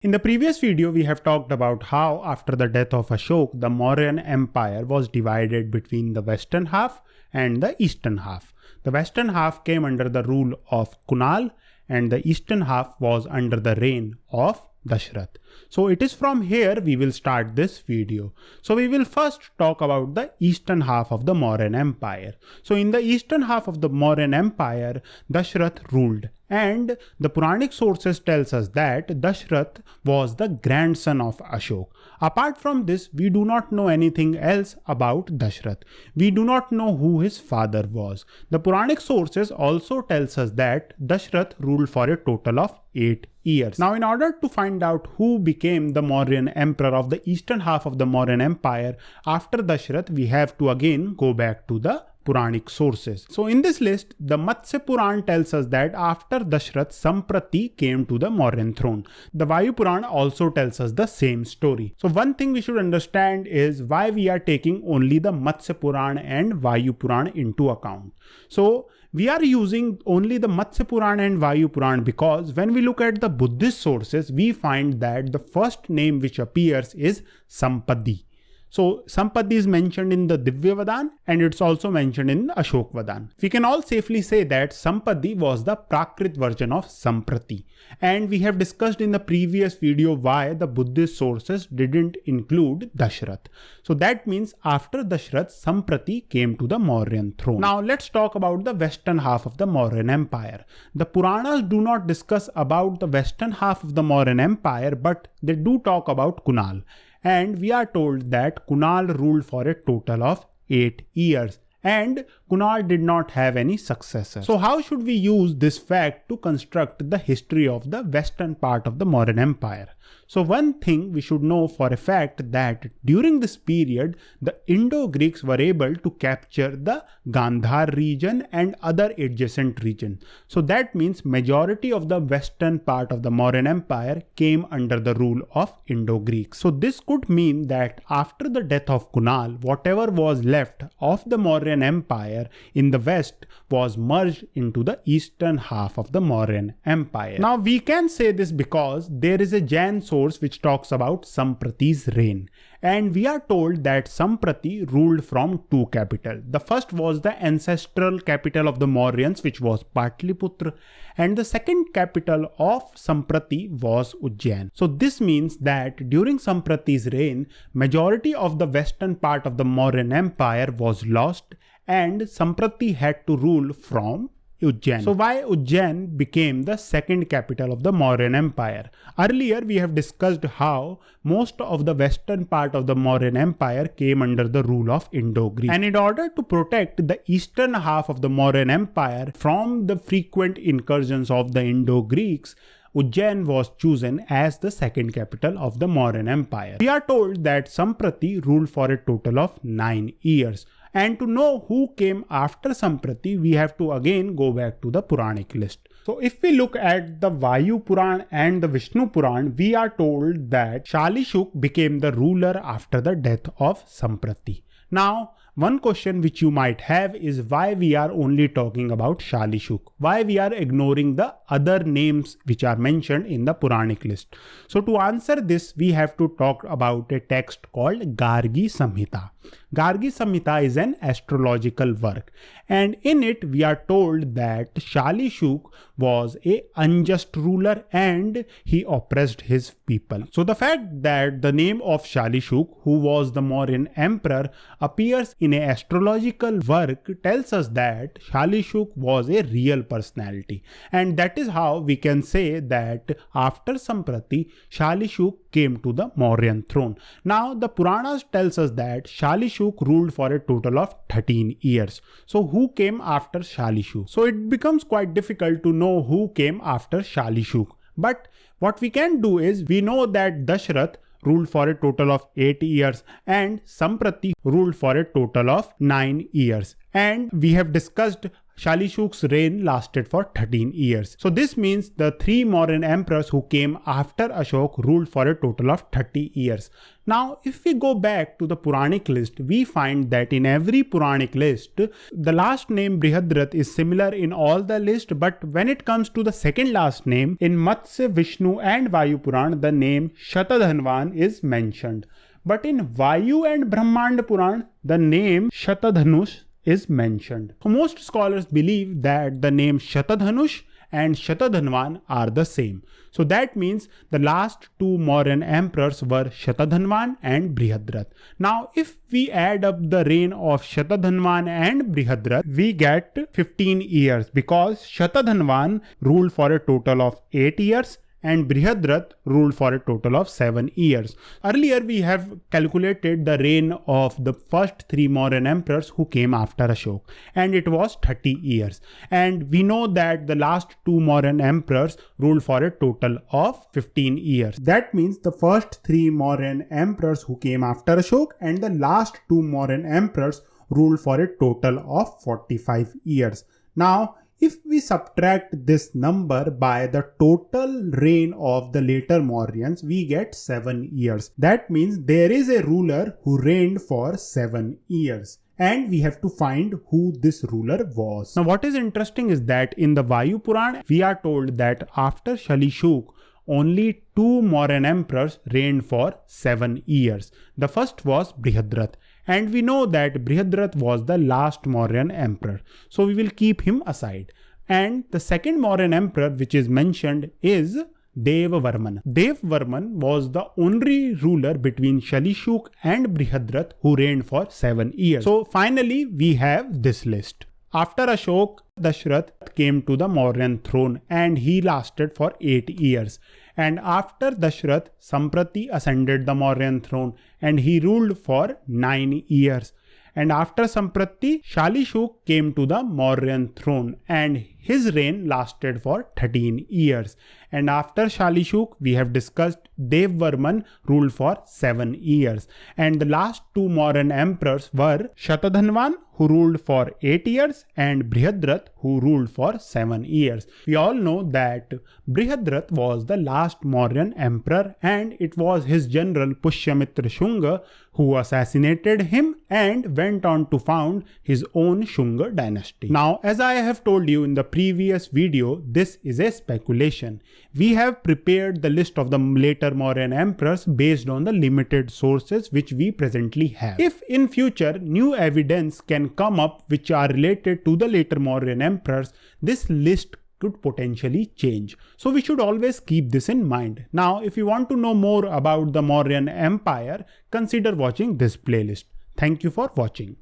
In the previous video, we have talked about how after the death of Ashok, the Mauryan Empire was divided between the western half and the eastern half. The western half came under the rule of Kunal and the eastern half was under the reign of Dashrath. So it is from here we will start this video. So we will first talk about the eastern half of the Mauryan Empire. So in the eastern half of the Mauryan Empire, Dashrath ruled. And the Puranic sources tells us that Dashrath was the grandson of Ashok. Apart from this, we do not know anything else about Dashrath. We do not know who his father was. The Puranic sources also tells us that Dashrath ruled for a total of 8 years. Now, in order to find out who became the Mauryan emperor of the eastern half of the Mauryan Empire after Dashrath, we have to again go back to the Puranic sources. So in this list, the Matsya Puran tells us that after Dashrath, Samprati came to the Mauryan throne. The Vayu Puran also tells us the same story. So one thing we should understand is why we are taking only the Matsya Puran and Vayu Puran into account. So we are using only the Matsya Puran and Vayu Puran because when we look at the Buddhist sources, we find that the first name which appears is Sampadi. So Sampadi is mentioned in the Divya Vadan and it's also mentioned in Ashok Vadan. We can all safely say that Sampadi was the Prakrit version of Samprati. And we have discussed in the previous video why the Buddhist sources didn't include Dashrath. So that means after Dashrath, Samprati came to the Mauryan throne. Now let's talk about the western half of the Mauryan Empire. The Puranas do not discuss about the western half of the Mauryan Empire, but they do talk about Kunal. And we are told that Kunal ruled for a total of 8 years. And Kunal did not have any successor. So how should we use this fact to construct the history of the western part of the Mauryan Empire? So one thing we should know for a fact that during this period, the Indo-Greeks were able to capture the Gandhar region and other adjacent regions. So that means majority of the western part of the Mauryan Empire came under the rule of Indo-Greeks. So this could mean that after the death of Kunal, whatever was left of the Mauryan Empire in the west was merged into the eastern half of the Mauryan Empire. Now we can say this because there is a Jain source which talks about Samprati's reign. And we are told that Samprati ruled from two capitals. The first was the ancestral capital of the Mauryans, which was Patliputra, and the second capital of Samprati was Ujjain. So this means that during Samprati's reign, majority of the western part of the Mauryan Empire was lost and Samprati had to rule from Ujjain. So why Ujjain became the second capital of the Mauryan Empire? Earlier we have discussed how most of the western part of the Mauryan Empire came under the rule of Indo-Greek. And in order to protect the eastern half of the Mauryan Empire from the frequent incursions of the Indo-Greeks, Ujjain was chosen as the second capital of the Mauryan Empire. We are told that Samprati ruled for a total of 9 years. And to know who came after Samprati, we have to again go back to the Puranic list. So if we look at the Vayu Puran and the Vishnu Puran, we are told that Shalishuk became the ruler after the death of Samprati. Now, one question which you might have is why we are only talking about Shalishuk, why we are ignoring the other names which are mentioned in the Puranic list. So to answer this, we have to talk about a text called Gargi Samhita. Gargi Samhita is an astrological work, and in it we are told that Shalishuk was a unjust ruler and he oppressed his people. So the fact that the name of Shalishuk, who was the Mauryan emperor, appears in an astrological work tells us that Shalishuk was a real personality, and that is how we can say that after Samprati, Shalishuk came to the Mauryan throne. Now the Puranas tells us that Shalishuk ruled for a total of 13 years. So who came after Shalishuk? So it becomes quite difficult to know who came after Shalishuk. But what we can do is we know that Dashrath ruled for a total of 8 years and Samprati ruled for a total of 9 years. And we have discussed Shalishuk's reign lasted for 13 years. So this means the 3 Mauryan emperors who came after Ashok ruled for a total of 30 years. Now, if we go back to the Puranic list, we find that in every Puranic list, the last name Brihadrat is similar in all the list, but when it comes to the second last name, in Matsya, Vishnu and Vayu Puran, the name Shatadhanvan is mentioned. But in Vayu and Brahmanda Puran, the name Shatadhanush is mentioned. So most scholars believe that the name Shatadhanush and Shatadhanvan are the same. So that means the last 2 Mauryan emperors were Shatadhanvan and Brihadrat. Now if we add up the reign of Shatadhanvan and Brihadrat, we get 15 years because Shatadhanvan ruled for a total of 8 years and Brihadrat ruled for a total of 7 years. Earlier we have calculated the reign of the first 3 Mauryan emperors who came after Ashok, and it was 30 years. And we know that the last 2 Mauryan emperors ruled for a total of 15 years. That means the first 3 Mauryan emperors who came after Ashok and the last 2 Mauryan emperors ruled for a total of 45 years. Now, if we subtract this number by the total reign of the later Mauryans, we get 7 years. That means there is a ruler who reigned for 7 years. And we have to find who this ruler was. Now what is interesting is that in the Vayu Puran, we are told that after Shalishuk, only 2 Mauryan emperors reigned for 7 years. The first was Brihadrat. And we know that Brihadrat was the last Mauryan emperor. So we will keep him aside. And the second Mauryan emperor which is mentioned is Devavarman. Devavarman was the only ruler between Shalishuk and Brihadrat who reigned for 7 years. So finally we have this list. After Ashok, Dashrath came to the Mauryan throne and he lasted for 8 years. And after Dashrath, Samprati ascended the Mauryan throne and he ruled for 9 years. And after Samprati, Shalishuk came to the Mauryan throne and his reign lasted for 13 years. And after Shalishuk, we have discussed Devavarman ruled for 7 years. And the last 2 Mauryan emperors were Shatadhanvan, who ruled for 8 years, and Brihadrat, who ruled for 7 years. We all know that Brihadrat was the last Mauryan emperor and it was his general Pushyamitra Shunga who assassinated him and went on to found his own Shunga dynasty. Now, as I have told you in the previous video, this is a speculation. We have prepared the list of the later Mauryan emperors based on the limited sources which we presently have. If in future new evidence can come up which are related to the later Mauryan emperors, this list could potentially change. So we should always keep this in mind. Now, if you want to know more about the Mauryan Empire, consider watching this playlist. Thank you for watching.